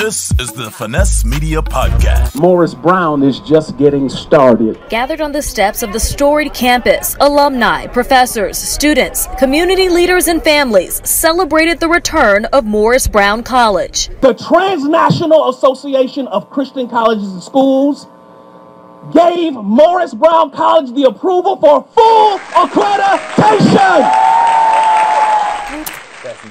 This is the Finesse Media Podcast. Morris Brown is just getting started. Gathered on the steps of the storied campus, alumni, professors, students, community leaders, and families celebrated the return of Morris Brown College. The Transnational Association of Christian Colleges and Schools gave Morris Brown College the approval for full accreditation.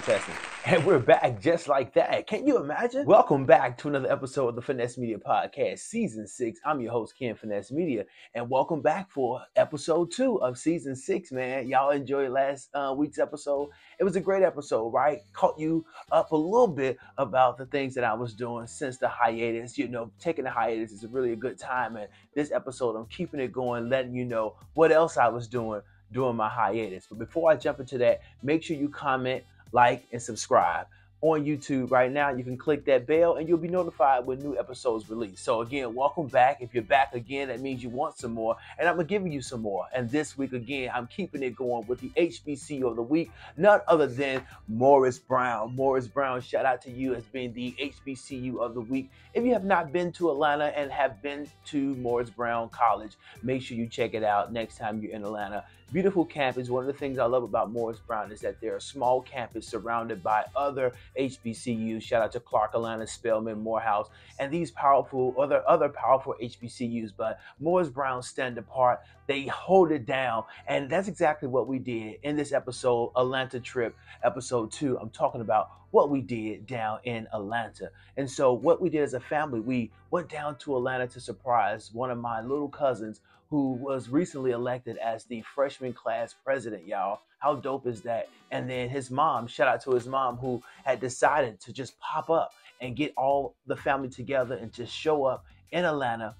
Testing. And we're back just like that. Can you imagine? Welcome back to another episode of the Finesse Media Podcast, Season 6. I'm your host, Ken Finesse Media, and welcome back for Episode 2 of Season 6, man. Y'all enjoyed last week's episode. It was a great episode, right? Caught you up a little bit about the things that I was doing since the hiatus. You know, taking the hiatus is really a good time, and this episode, I'm keeping it going, letting you know what else I was doing during my hiatus. But before I jump into that, make sure you comment, like, and subscribe. On YouTube right now, you can click that bell and you'll be notified when new episodes release. So again, welcome back. If you're back again, that means you want some more, and I'm gonna give you some more. And this week again, I'm keeping it going with the HBCU of the week, none other than Morris Brown. Morris Brown, shout out to you as being the HBCU of the week. If you have not been to Atlanta and have been to Morris Brown College, make sure you check it out next time you're in Atlanta. Beautiful campus. One of the things I love about Morris Brown is that they're a small campus surrounded by other HBCUs. Shout out to Clark Atlanta, Spelman, Morehouse, and these powerful other powerful HBCUs. But Morris Brown stand apart. They hold it down, and that's exactly what we did in this episode, Atlanta Trip, Episode 2. I'm talking about what we did down in Atlanta. And so what we did as a family, we went down to Atlanta to surprise one of my little cousins who was recently elected as the freshman class president, y'all. How dope is that? And then his mom, shout out to his mom, who had decided to just pop up and get all the family together and just show up in Atlanta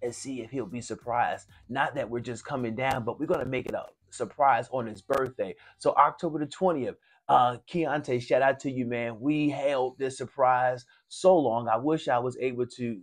and see if he'll be surprised. Not that we're just coming down, but we're gonna make it a surprise on his birthday. So October the 20th, Keontae, shout out to you, man. We held this surprise so long. I wish I was able to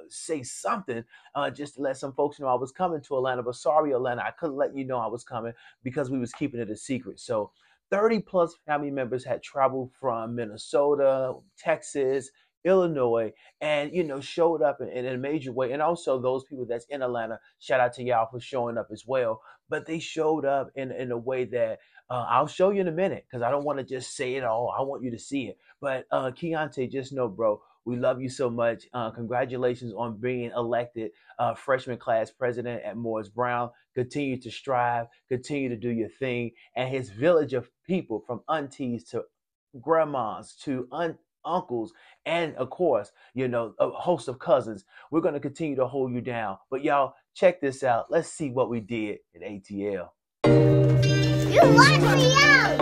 say something just to let some folks know I was coming to Atlanta. But sorry, Atlanta, I couldn't let you know I was coming because we was keeping it a secret. So 30 plus family members had traveled from Minnesota, Texas, Illinois, and, you know, showed up in a major way. And also those people that's in Atlanta, shout out to y'all for showing up as well. But they showed up in a way that I'll show you in a minute, because I don't want to just say it all. I want you to see it. But Keontae, just know, bro, we love you so much. Congratulations on being elected freshman class president at Morris Brown. Continue to strive, continue to do your thing. And his village of people, from aunties to grandmas to uncles, and of course, you know, a host of cousins, we're going to continue to hold you down. But y'all, check this out. Let's see what we did at ATL. You want me out!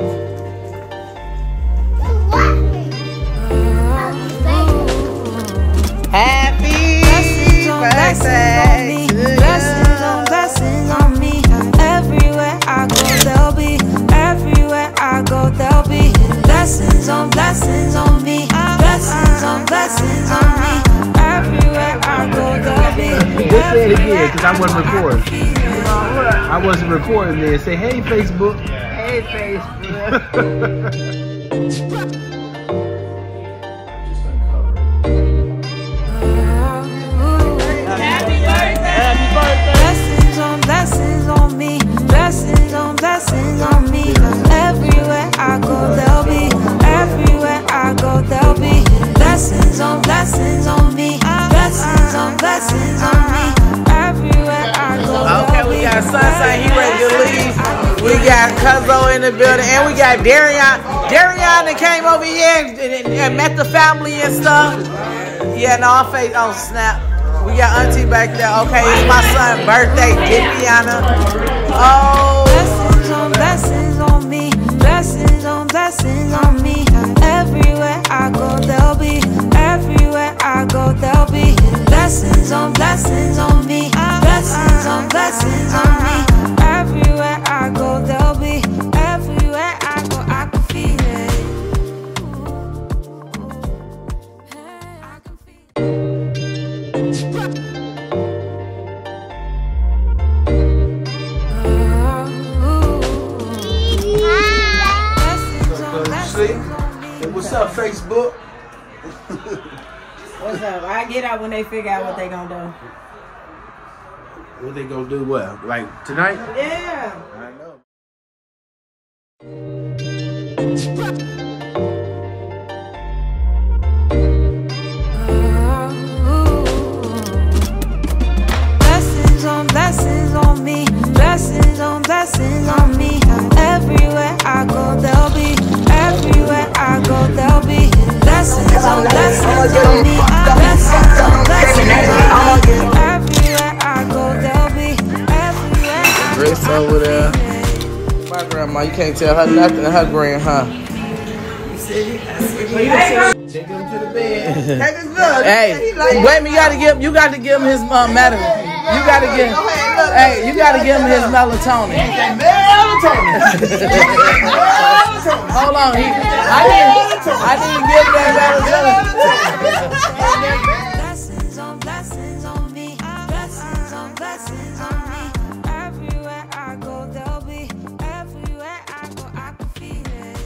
You want me! Happy birthday to you. Blessings on me. Everywhere I go, there'll be. Everywhere I go, there'll be. Blessings on me. Blessings on me. Everywhere I go, there'll be. Just say it again, because I wasn't recording. I wasn't recording there. Say, hey, Facebook. Hey, Facebook. Happy birthday! Happy birthday! Blessings on me. Blessings on me. Everywhere I go, there'll be. Everywhere I go, there'll be. Blessings on me. Blessings on me. Everywhere I go, okay, we got Sunshine, he ready to leave. We got Cuzzo in the building, and we got Darion. Darion that came over here and met the family and stuff. Yeah, no, on face, on Snap. We got Auntie back there. Okay, it's my son's birthday, Dipiana. Oh. Blessings on me. Blessings on me. Everywhere I go, there'll be. Everywhere I go, there'll be. Blessings on me. Blessings on me. Everywhere I go, there'll be. Everywhere I go, I can feel it. I can feel See? Hey, what's up, Facebook? What's up? I get out when they figure out what they gonna do. What they gonna do? What? Like tonight? Yeah. I know. Blessings on me, blessings on me. Everywhere I go, they'll be. Everywhere I go, they'll be. Blessings on me, blessings on me. Everywhere I go, they'll be. Everywhere I go, Grace over there. My grandma, you can't tell her nothing in her grand, huh? Take him to the bed. Hey, wait, you got to give him his medicine. You got to give him his melatonin. Hold on, I didn't give him that melatonin. blessings on me. Blessings on me. Everywhere I go, they'll be. Everywhere I go, I can feel it.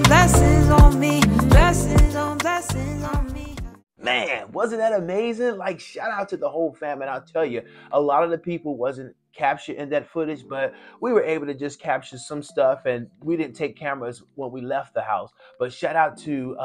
Blessings on me. Blessings on me. Man, wasn't that amazing? Like, shout out to the whole fam. And I'll tell you, a lot of the people wasn't captured in that footage, but we were able to just capture some stuff, and we didn't take cameras when we left the house. But shout out to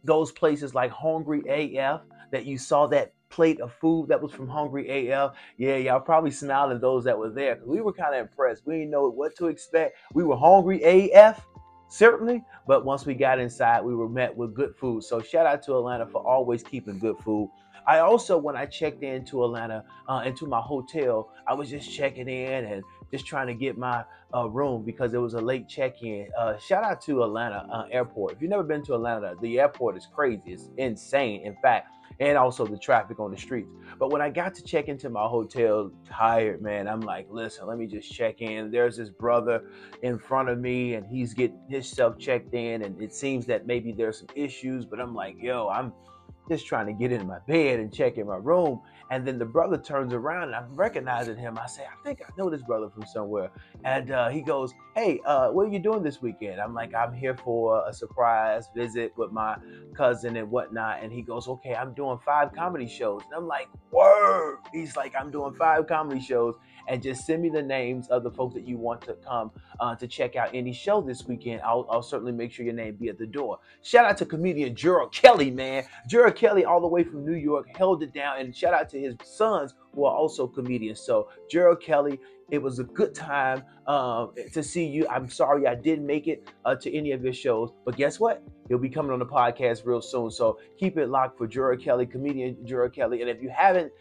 those places like Hungry AF, that you saw that plate of food that was from Hungry AF. Yeah, y'all probably smiled at those that were there, because we were kind of impressed. We didn't know what to expect. We were Hungry AF, certainly, but once we got inside, we were met with good food. So shout out to Atlanta for always keeping good food. I also, when I checked into Atlanta, into my hotel, I was just checking in and just trying to get my room because it was a late check-in. Shout out to Atlanta airport. If you've never been to Atlanta, the airport is crazy. It's insane, in fact, and also the traffic on the streets. But when I got to check into my hotel, tired, man, I'm like, listen, let me just check in. There's this brother in front of me, and he's getting himself checked in, and it seems that maybe there's some issues, but I'm like, yo, I'm just trying to get in my bed and check in my room. And then the brother turns around, and I'm recognizing him. I say, I think I know this brother from somewhere. And he goes, hey, what are you doing this weekend? I'm like, I'm here for a surprise visit with my cousin and whatnot. And he goes, okay, I'm doing 5 comedy shows. And I'm like, word. He's like, I'm doing 5 comedy shows, and just send me the names of the folks that you want to come to check out any show this weekend. I'll certainly make sure your name be at the door. Shout out to comedian Gerald Kelly, man. Gerald Kelly, all the way from New York, held it down. And shout out to his sons, who are also comedians. So Gerald Kelly, it was a good time to see you. I'm sorry I didn't make it to any of your shows, but guess what? He'll be coming on the podcast real soon. So keep it locked for Gerald Kelly, comedian Gerald Kelly. And if you haven't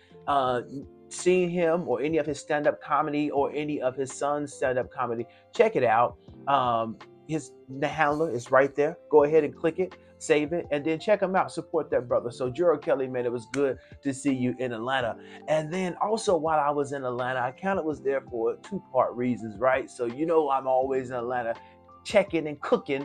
seen him or any of his stand-up comedy or any of his son's stand-up comedy, check it out. The handler is right there. Go ahead and click it, save it, and then check him out. Support that brother. So Gerald Kelly, man, it was good to see you in Atlanta. And then also, while I was in Atlanta, I kind of was there for 2-part reasons, right? So you know I'm always in Atlanta checking and cooking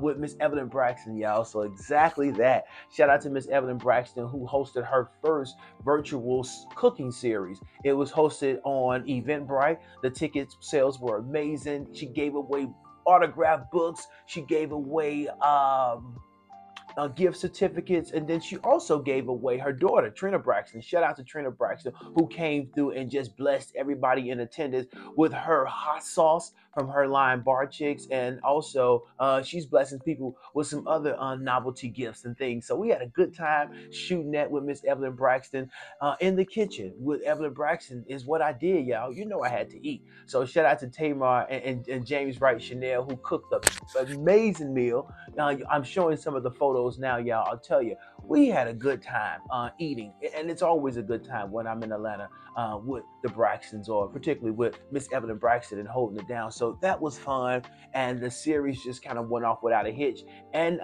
with Miss Evelyn Braxton, y'all. So exactly that. Shout out to Miss Evelyn Braxton, who hosted her first virtual cooking series. It was hosted on Eventbrite. The ticket sales were amazing. She gave away autographed books. She gave away gift certificates, and then she also gave away her daughter, Trina Braxton. Shout out to Trina Braxton, who came through and just blessed everybody in attendance with her hot sauce from her line Bar Chicks, and also she's blessing people with some other novelty gifts and things. So we had a good time shooting that with Miss Evelyn Braxton in the kitchen with Evelyn Braxton is what I did, y'all. You know I had to eat. So shout out to Tamar and James Wright Chanel, who cooked an amazing meal. I'm showing some of the photos now, y'all. I'll tell you, we had a good time eating, and it's always a good time when I'm in Atlanta with the Braxtons, or particularly with Miss Evelyn Braxton and holding it down. So that was fun, and the series just kind of went off without a hitch. And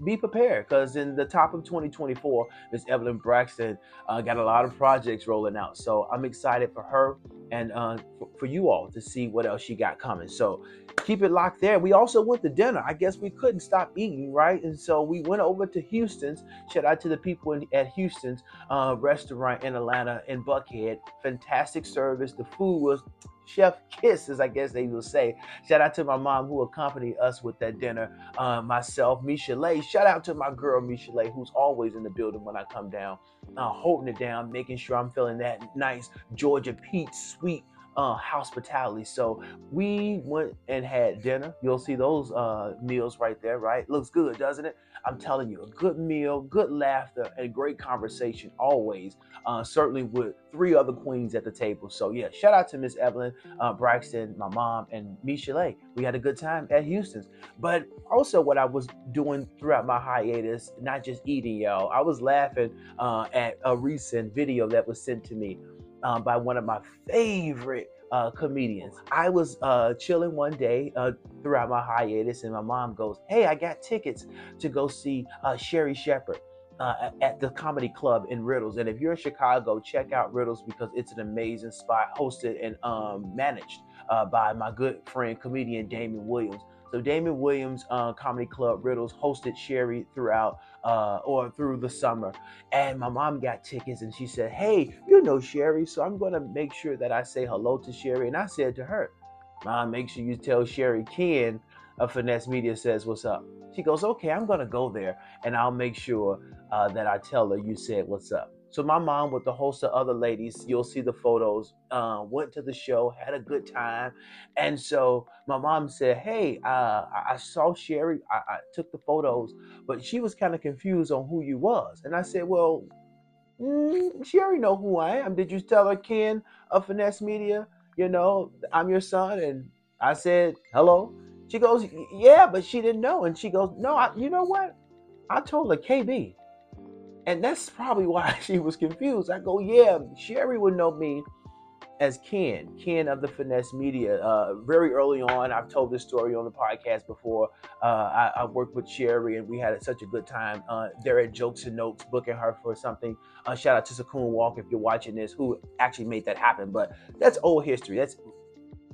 be prepared, because in the top of 2024, Miss Evelyn Braxton got a lot of projects rolling out. So I'm excited for her and for you all to see what else she got coming. So keep it locked there. We also went to dinner. I guess we couldn't stop eating, right? And so we went over to Houston's. Shout out to the people at Houston's restaurant in Atlanta, in Buckhead. Fantastic service. The food was chef kisses, I guess they will say. Shout out to my mom who accompanied us with that dinner. Myself, Michelet. Shout out to my girl, Michelet, who's always in the building when I come down, holding it down, making sure I'm feeling that nice Georgia peach sweet hospitality. So we went and had dinner. You'll see those meals right there, right? Looks good, doesn't it? I'm telling you, a good meal, good laughter, and great conversation always. Certainly with 3 other queens at the table. So yeah, shout out to Miss Evelyn, Braxton, my mom, and Michelet. We had a good time at Houston's. But also what I was doing throughout my hiatus, not just eating, y'all. I was laughing at a recent video that was sent to me by one of my favorite comedians. I was chilling one day throughout my hiatus, and my mom goes, "Hey, I got tickets to go see Sherri Shepherd at the Comedy Club in Riddles. And if you're in Chicago, check out Riddles because it's an amazing spot, hosted and managed by my good friend, comedian Damon Williams." So Damon Williams Comedy Club Riddles hosted Sherri throughout through the summer. And my mom got tickets and she said, "Hey, you know Sherri, so I'm going to make sure that I say hello to Sherri." And I said to her, "Mom, make sure you tell Sherri Ken of Finesse Media says what's up." She goes, "Okay, I'm going to go there and I'll make sure that I tell her you said what's up." So my mom with the host of other ladies, you'll see the photos, went to the show, had a good time. And so my mom said, "Hey, I saw Sherri, I took the photos, but she was kind of confused on who you was." And I said, "Well, Sherri know who I am. Did you tell her, Ken of Finesse Media, you know, I'm your son?" And I said, "Hello." She goes, "Yeah, but she didn't know." And she goes, "No, you know what? I told her KB." And that's probably why she was confused. I go, "Yeah, Sherri would know me as Ken of the Finesse Media." Very early on, I've told this story on the podcast before. I worked with Sherri and we had such a good time there at Jokes and Notes, booking her for something. Shout out to Sakun Walker if you're watching this, who actually made that happen. But that's old history. That's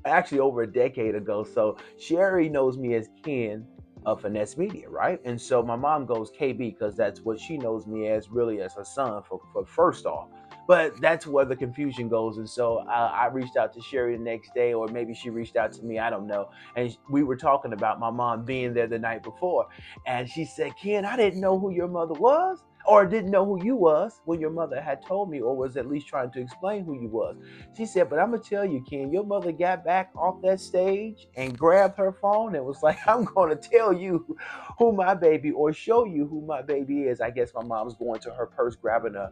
actually over a decade ago. So Sherri knows me as Ken of Finesse Media, right? And so my mom goes KB because that's what she knows me as, really as her son for first off. But that's where the confusion goes. And so I reached out to Sherri the next day, or maybe she reached out to me, I don't know. And we were talking about my mom being there the night before. And she said, "Ken, I didn't know who your mother was, or didn't know who you was when your mother had told me, or was at least trying to explain who you was." She said, "But I'm going to tell you, Ken, your mother got back off that stage and grabbed her phone and was like, I'm going to tell you who my baby, or show you who my baby is." I guess my mom's going to her purse, grabbing a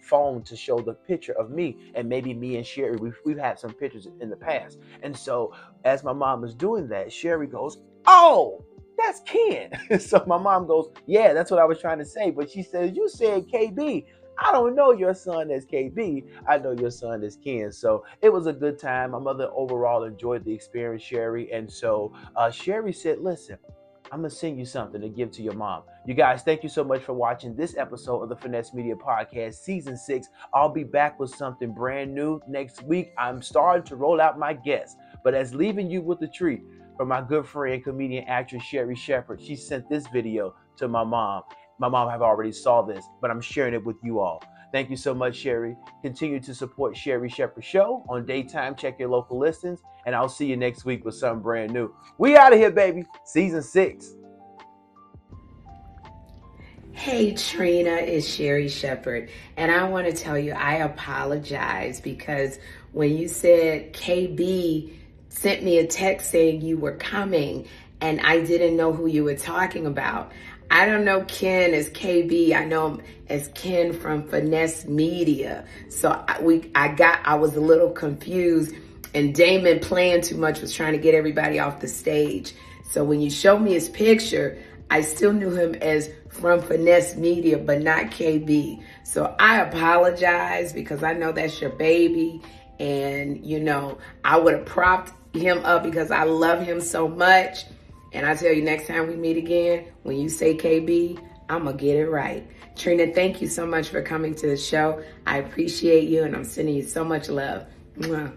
phone to show the picture of me, and maybe me and Sherri. We've had some pictures in the past. And so as my mom is doing that, Sherri goes, "Oh, that's Ken." So my mom goes, "Yeah, that's what I was trying to say." But she says, "You said KB. I don't know your son as KB. I know your son as Ken." So it was a good time. My mother overall enjoyed the experience, Sherri. And so Sherri said, "Listen, I'm going to send you something to give to your mom." You guys, thank you so much for watching this episode of the Finesse Media Podcast, Season 6. I'll be back with something brand new next week. I'm starting to roll out my guests. But as leaving you with a treat from my good friend, comedian, actress, Sherri Shepherd, she sent this video to my mom. My mom have already saw this, but I'm sharing it with you all. Thank you so much, Sherri. Continue to support Sherri Shepherd Show on Daytime. Check your local listings, and I'll see you next week with something brand new. We out of here, baby. Season 6. Hey Trina, it's Sherri Shepherd, and I want to tell you I apologize because when you said KB sent me a text saying you were coming and I didn't know who you were talking about. I don't know Ken as KB. I know him as Ken from Finesse Media. So I was a little confused, and Damon playing too much was trying to get everybody off the stage. So when you showed me his picture, I still knew him as from Finesse Media, but not KB. So I apologize because I know that's your baby. And, you know, I would have propped him up because I love him so much. And I tell you, next time we meet again, when you say KB, I'm going to get it right. Trina, thank you so much for coming to the show. I appreciate you, and I'm sending you so much love. Mwah.